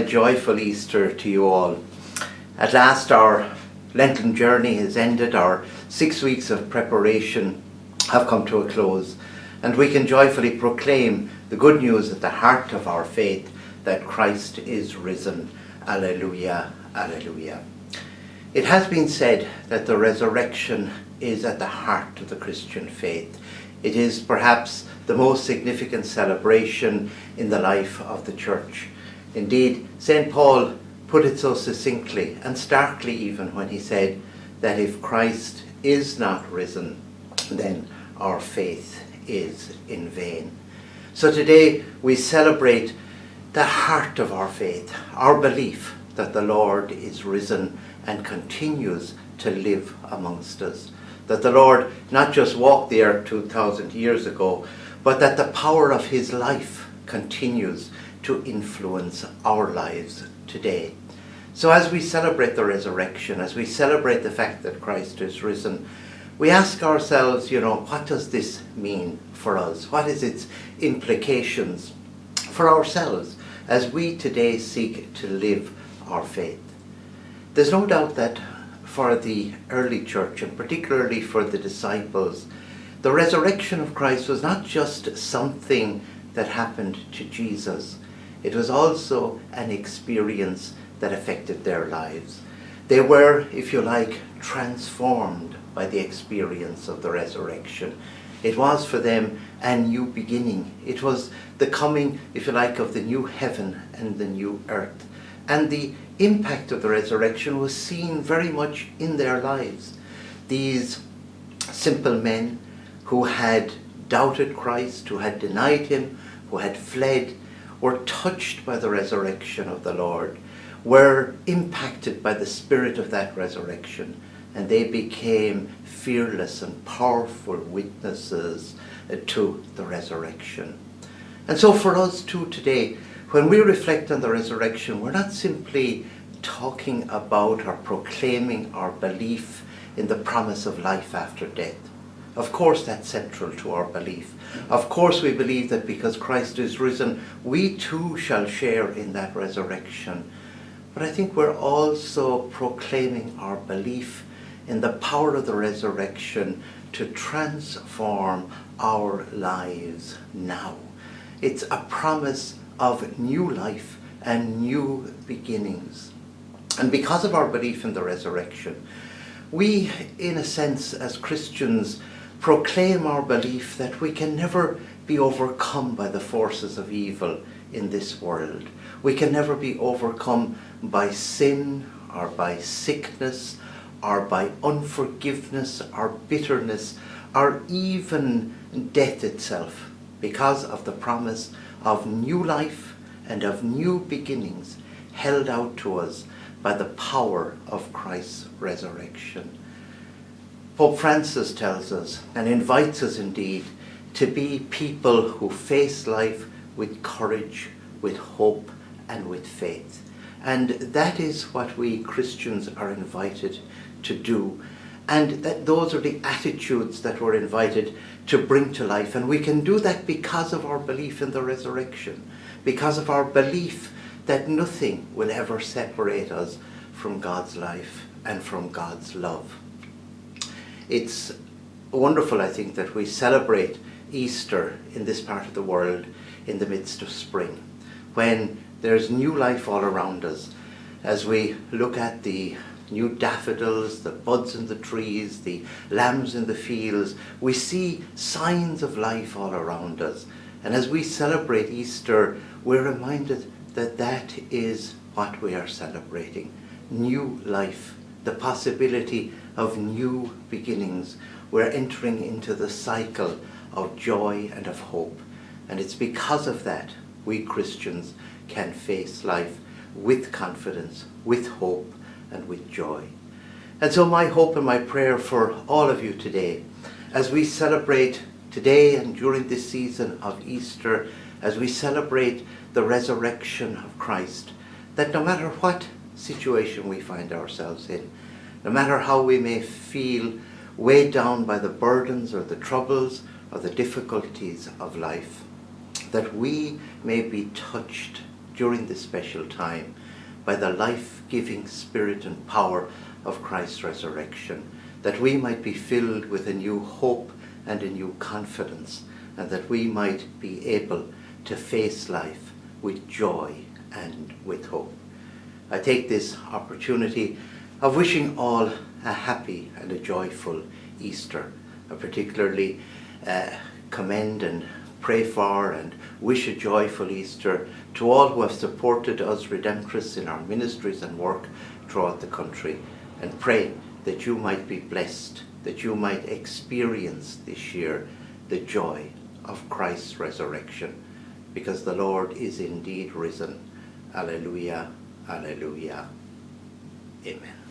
joyful Easter to you all. At last our Lenten journey has ended. Our 6 weeks of preparation have come to a close, and we can joyfully proclaim the good news at the heart of our faith that Christ is risen. Alleluia, alleluia. It has been said that the resurrection is at the heart of the Christian faith. It is perhaps the most significant celebration in the life of the Church. Indeed, St. Paul put it so succinctly and starkly even when he said that if Christ is not risen, then our faith is in vain. So today we celebrate the heart of our faith, our belief that the Lord is risen and continues to live amongst us. That the Lord not just walked the earth 2,000 years ago, but that the power of his life continues to influence our lives today. So as we celebrate the resurrection, as we celebrate the fact that Christ is risen, we ask ourselves, what does this mean for us? What is its implications for ourselves as we today seek to live our faith? There's no doubt that for the early church, and particularly for the disciples, the resurrection of Christ was not just something that happened to Jesus. It was also an experience that affected their lives. They were, if you like, transformed by the experience of the resurrection. It was for them a new beginning. It was the coming, if you like, of the new heaven and the new earth. And the impact of the resurrection was seen very much in their lives. These simple men who had doubted Christ, who had denied him, who had fled, were touched by the resurrection of the Lord, were impacted by the spirit of that resurrection, and they became fearless and powerful witnesses to the resurrection. And so for us too today, when we reflect on the resurrection, we're not simply talking about or proclaiming our belief in the promise of life after death. Of course, that's central to our belief. Of course, we believe that because Christ is risen, we too shall share in that resurrection. But I think we're also proclaiming our belief in the power of the resurrection to transform our lives now. It's a promise of new life and new beginnings. And because of our belief in the resurrection, we, in a sense, as Christians, proclaim our belief that we can never be overcome by the forces of evil in this world. We can never be overcome by sin or by sickness or by unforgiveness or bitterness or even death itself, because of the promise of new life and of new beginnings held out to us by the power of Christ's resurrection. Pope Francis tells us, and invites us indeed, to be people who face life with courage, with hope, and with faith. And that is what we Christians are invited to do. And that those are the attitudes that we're invited to bring to life. And we can do that because of our belief in the resurrection, because of our belief that nothing will ever separate us from God's life and from God's love. It's wonderful, I think, that we celebrate Easter in this part of the world in the midst of spring, when there's new life all around us. As we look at the new daffodils, the buds in the trees, the lambs in the fields, we see signs of life all around us. And as we celebrate Easter, we're reminded that that is what we are celebrating. New life, the possibility of new beginnings. We're entering into the cycle of joy and of hope. And it's because of that we Christians can face life with confidence, with hope, and with joy. And so my hope and my prayer for all of you today, as we celebrate today and during this season of Easter, as we celebrate the resurrection of Christ, that no matter what situation we find ourselves in, no matter how we may feel weighed down by the burdens or the troubles or the difficulties of life, that we may be touched during this special time by the life-giving spirit and power of Christ's resurrection, that we might be filled with a new hope and a new confidence, and that we might be able to face life with joy and with hope. I take this opportunity of wishing all a happy and a joyful Easter. I particularly commend and pray for and wish a joyful Easter to all who have supported us Redemptorists in our ministries and work throughout the country, and pray that you might be blessed, that you might experience this year the joy of Christ's resurrection, because the Lord is indeed risen. Alleluia, alleluia, amen.